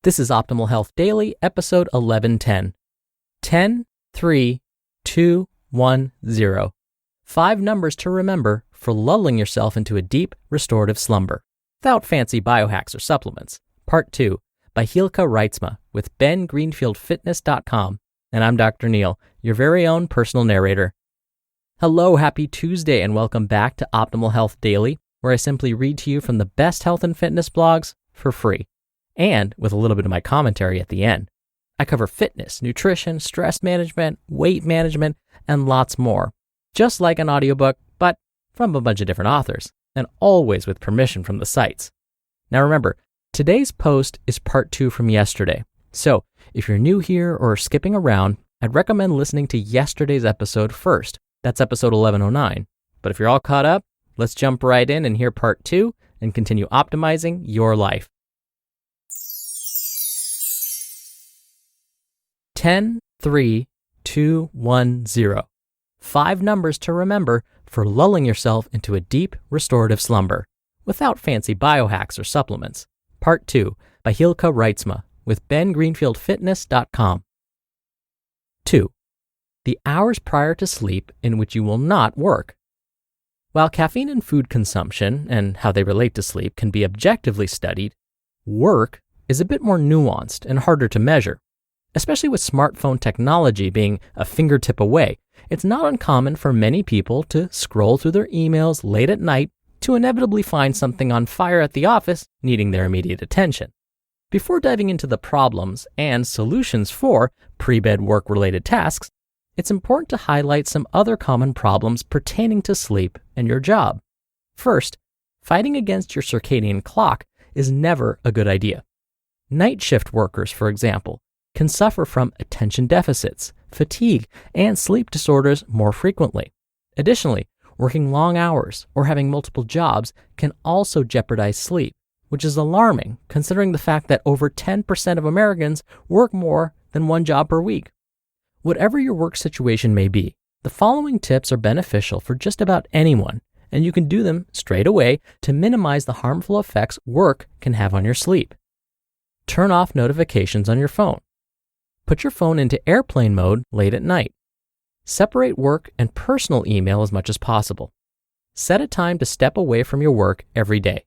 This is Optimal Health Daily, episode 1110. 10, 3, 2, 1, 0. 5 numbers to remember for lulling yourself into a deep, restorative slumber without fancy biohacks or supplements. Part 2 by Hylke Reitsma with BenGreenfieldFitness.com. And I'm Dr. Neil, your very own personal narrator. Hello, happy Tuesday, and welcome back to Optimal Health Daily, where I simply read to you from the best health and fitness blogs for free, and with a little bit of my commentary at the end. I cover fitness, nutrition, stress management, weight management, and lots more, just like an audiobook, but from a bunch of different authors, and always with permission from the sites. Now remember, today's post is part 2 from yesterday, so if you're new here or skipping around, I'd recommend listening to yesterday's episode first. That's episode 1109. But if you're all caught up, let's jump right in and hear part 2 and continue optimizing your life. 10, 3, 2, 1, 0. 5 numbers to remember for lulling yourself into a deep, restorative slumber without fancy biohacks or supplements. Part 2 by Hylke Reitsma with BenGreenfieldFitness.com. 2. The hours prior to sleep in which you will not work. While caffeine and food consumption and how they relate to sleep can be objectively studied, work is a bit more nuanced and harder to measure. Especially with smartphone technology being a fingertip away, it's not uncommon for many people to scroll through their emails late at night to inevitably find something on fire at the office needing their immediate attention. Before diving into the problems and solutions for pre-bed work-related tasks, it's important to highlight some other common problems pertaining to sleep and your job. First, fighting against your circadian clock is never a good idea. Night shift workers, for example, can suffer from attention deficits, fatigue, and sleep disorders more frequently. Additionally, working long hours or having multiple jobs can also jeopardize sleep, which is alarming considering the fact that over 10% of Americans work more than one job per week. Whatever your work situation may be, the following tips are beneficial for just about anyone, and you can do them straight away to minimize the harmful effects work can have on your sleep. Turn off notifications on your phone. Put your phone into airplane mode late at night. Separate work and personal email as much as possible. Set a time to step away from your work every day.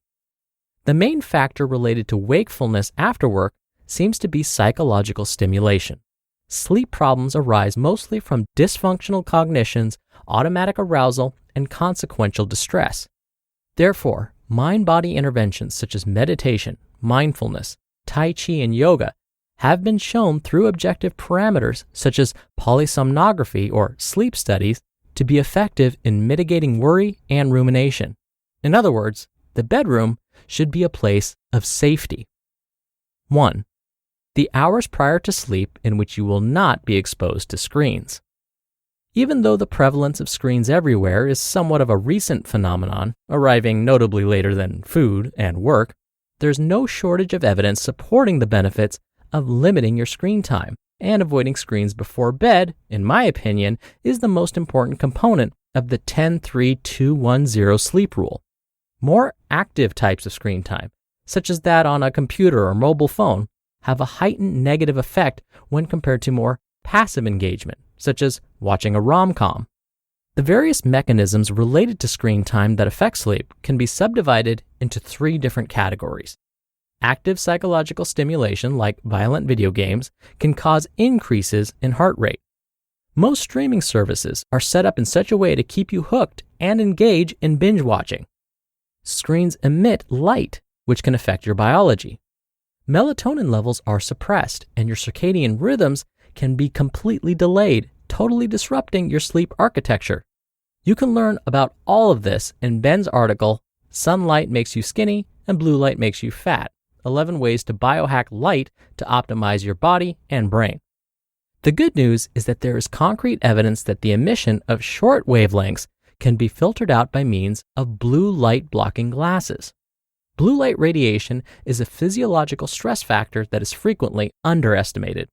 The main factor related to wakefulness after work seems to be psychological stimulation. Sleep problems arise mostly from dysfunctional cognitions, automatic arousal, and consequential distress. Therefore, mind-body interventions such as meditation, mindfulness, Tai Chi, and yoga have been shown through objective parameters such as polysomnography or sleep studies to be effective in mitigating worry and rumination. In other words, the bedroom should be a place of safety. 1. The hours prior to sleep in which you will not be exposed to screens. Even though the prevalence of screens everywhere is somewhat of a recent phenomenon, arriving notably later than food and work, there's no shortage of evidence supporting the benefits of limiting your screen time, and avoiding screens before bed, in my opinion, is the most important component of the 10-3-2-1-0 sleep rule. More active types of screen time, such as that on a computer or mobile phone, have a heightened negative effect when compared to more passive engagement, such as watching a rom-com. The various mechanisms related to screen time that affect sleep can be subdivided into 3 different categories. Active psychological stimulation, like violent video games, can cause increases in heart rate. Most streaming services are set up in such a way to keep you hooked and engage in binge watching. Screens emit light, which can affect your biology. Melatonin levels are suppressed, and your circadian rhythms can be completely delayed, totally disrupting your sleep architecture. You can learn about all of this in Ben's article, Sunlight Makes You Skinny and Blue Light Makes You Fat, 11 Ways to Biohack Light to Optimize Your Body and Brain. The good news is that there is concrete evidence that the emission of short wavelengths can be filtered out by means of blue light blocking glasses. Blue light radiation is a physiological stress factor that is frequently underestimated.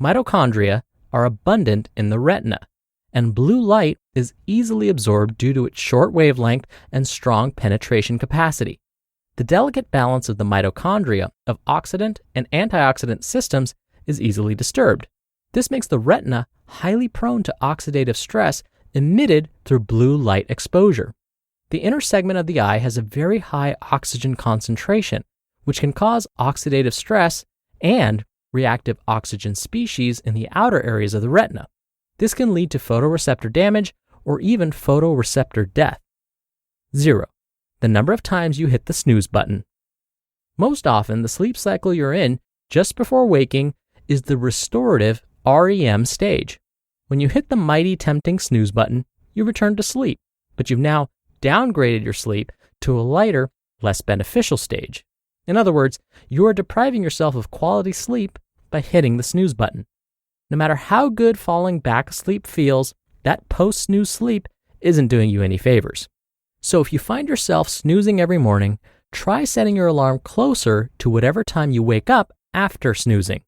Mitochondria are abundant in the retina, and blue light is easily absorbed due to its short wavelength and strong penetration capacity. The delicate balance of the mitochondria of oxidant and antioxidant systems is easily disturbed. This makes the retina highly prone to oxidative stress emitted through blue light exposure. The inner segment of the eye has a very high oxygen concentration, which can cause oxidative stress and reactive oxygen species in the outer areas of the retina. This can lead to photoreceptor damage or even photoreceptor death. 0. The number of times you hit the snooze button. Most often, the sleep cycle you're in just before waking is the restorative REM stage. When you hit the mighty tempting snooze button, you return to sleep, but you've now downgraded your sleep to a lighter, less beneficial stage. In other words, you are depriving yourself of quality sleep by hitting the snooze button. No matter how good falling back asleep feels, that post-snooze sleep isn't doing you any favors. So if you find yourself snoozing every morning, try setting your alarm closer to whatever time you wake up after snoozing.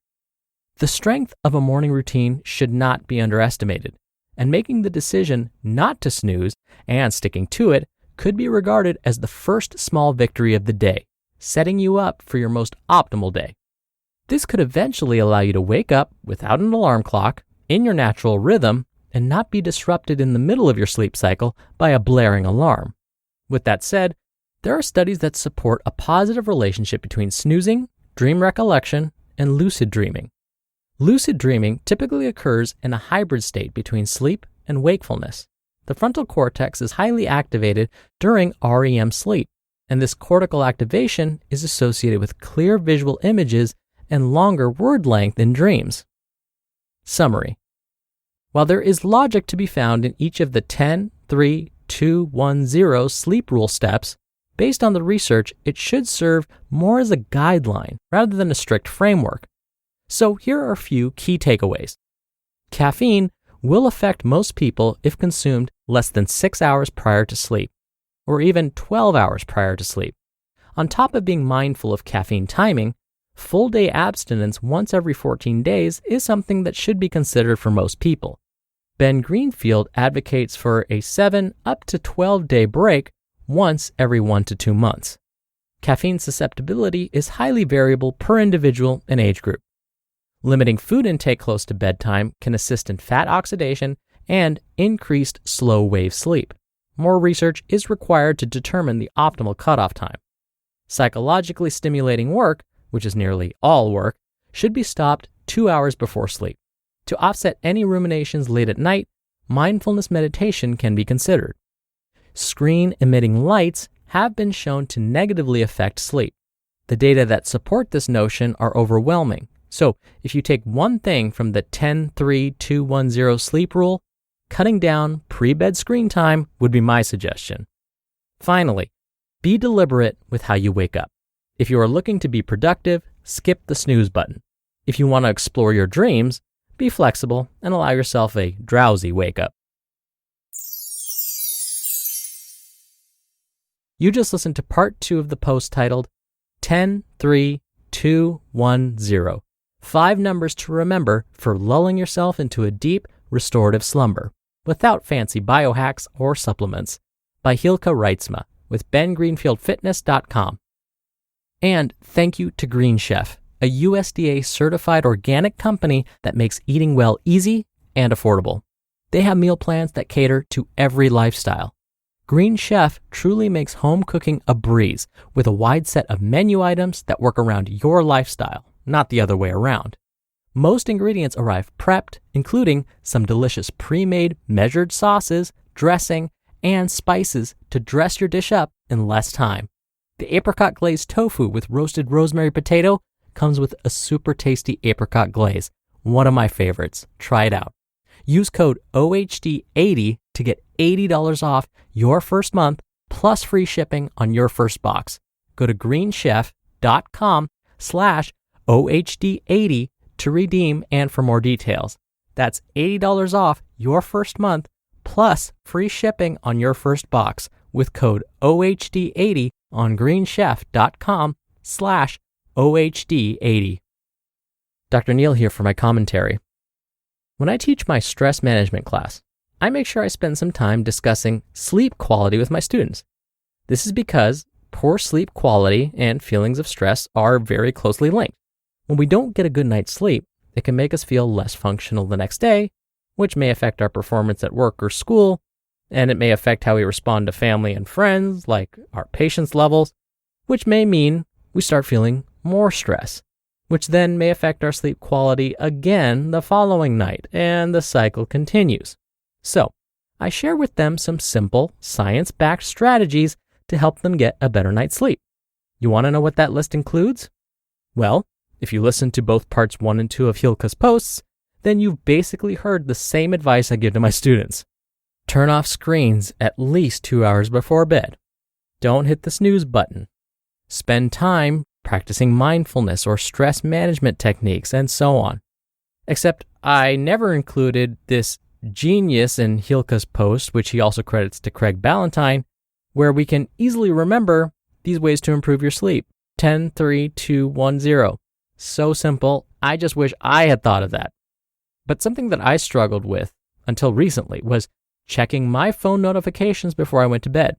The strength of a morning routine should not be underestimated, and making the decision not to snooze and sticking to it could be regarded as the first small victory of the day, setting you up for your most optimal day. This could eventually allow you to wake up without an alarm clock, in your natural rhythm, and not be disrupted in the middle of your sleep cycle by a blaring alarm. With that said, there are studies that support a positive relationship between snoozing, dream recollection, and lucid dreaming. Lucid dreaming typically occurs in a hybrid state between sleep and wakefulness. The frontal cortex is highly activated during REM sleep, and this cortical activation is associated with clear visual images and longer word length in dreams. Summary. While there is logic to be found in each of the 10, 3, 2, 1, 0 sleep rule steps, based on the research, it should serve more as a guideline rather than a strict framework. So here are a few key takeaways. Caffeine will affect most people if consumed less than 6 hours prior to sleep, or even 12 hours prior to sleep. On top of being mindful of caffeine timing, full-day abstinence once every 14 days is something that should be considered for most people. Ben Greenfield advocates for a 7 up to 12-day break once every 1 to 2 months. Caffeine susceptibility is highly variable per individual and age group. Limiting food intake close to bedtime can assist in fat oxidation and increased slow-wave sleep. More research is required to determine the optimal cutoff time. Psychologically stimulating work, which is nearly all work, should be stopped 2 hours before sleep. To offset any ruminations late at night, mindfulness meditation can be considered. Screen-emitting lights have been shown to negatively affect sleep. The data that support this notion are overwhelming. So if you take one thing from the 10-3-2-1-0 sleep rule, cutting down pre-bed screen time would be my suggestion. Finally, be deliberate with how you wake up. If you are looking to be productive, skip the snooze button. If you want to explore your dreams, be flexible and allow yourself a drowsy wake up. You just listened to part 2 of the post titled 10-3-2-1-0. 5 numbers to remember for lulling yourself into a deep, restorative slumber without fancy biohacks or supplements by Hylke Reitsma with bengreenfieldfitness.com. And thank you to Green Chef, a USDA certified organic company that makes eating well easy and affordable. They have meal plans that cater to every lifestyle. Green Chef truly makes home cooking a breeze with a wide set of menu items that work around your lifestyle, not the other way around. Most ingredients arrive prepped, including some delicious pre-made measured sauces, dressing, and spices to dress your dish up in less time. The apricot glazed tofu with roasted rosemary potato comes with a super tasty apricot glaze, one of my favorites. Try it out. Use code OHD80 to get $80 off your first month plus free shipping on your first box. Go to greenchef.com/OHD80 to redeem and for more details. That's $80 off your first month plus free shipping on your first box with code OHD80 on greenchef.com/OHD80. Dr. Neil here for my commentary. When I teach my stress management class, I make sure I spend some time discussing sleep quality with my students. This is because poor sleep quality and feelings of stress are very closely linked. When we don't get a good night's sleep, it can make us feel less functional the next day, which may affect our performance at work or school, and it may affect how we respond to family and friends, like our patience levels, which may mean we start feeling more stress, which then may affect our sleep quality again the following night, and the cycle continues. So, I share with them some simple, science-backed strategies to help them get a better night's sleep. You want to know what that list includes? Well, if you listen to both parts 1 and 2 of Hylke's posts, then you've basically heard the same advice I give to my students. Turn off screens at least 2 hours before bed. Don't hit the snooze button. Spend time practicing mindfulness or stress management techniques, and so on. Except I never included this genius in Hylke's post, which he also credits to Craig Ballantyne, where we can easily remember these ways to improve your sleep. 10, 3, 2, 1, 0. So simple, I just wish I had thought of that. But something that I struggled with until recently was checking my phone notifications before I went to bed.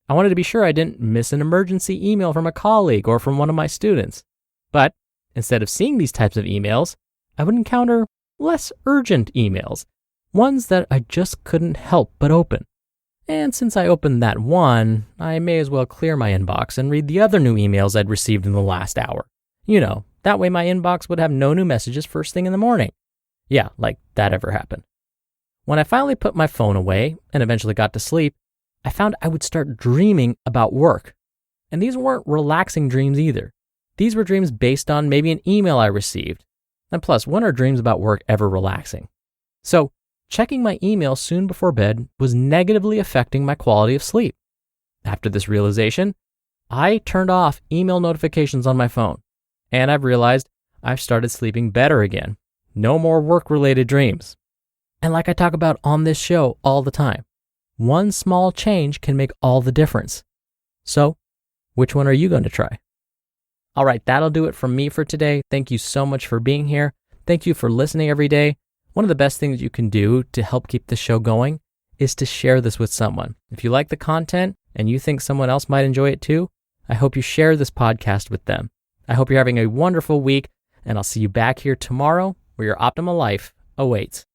I wanted to be sure I didn't miss an emergency email from a colleague or from one of my students. But instead of seeing these types of emails, I would encounter less urgent emails, ones that I just couldn't help but open. And since I opened that one, I may as well clear my inbox and read the other new emails I'd received in the last hour. That way my inbox would have no new messages first thing in the morning. Yeah, like that ever happened. When I finally put my phone away and eventually got to sleep, I found I would start dreaming about work. And these weren't relaxing dreams either. These were dreams based on maybe an email I received. And plus, when are dreams about work ever relaxing? So, checking my email soon before bed was negatively affecting my quality of sleep. After this realization, I turned off email notifications on my phone. And I've realized I've started sleeping better again. No more work-related dreams. And like I talk about on this show all the time, one small change can make all the difference. So, which one are you going to try? All right, that'll do it from me for today. Thank you so much for being here. Thank you for listening every day. One of the best things you can do to help keep the show going is to share this with someone. If you like the content and you think someone else might enjoy it too, I hope you share this podcast with them. I hope you're having a wonderful week, and I'll see you back here tomorrow where your optimal life awaits.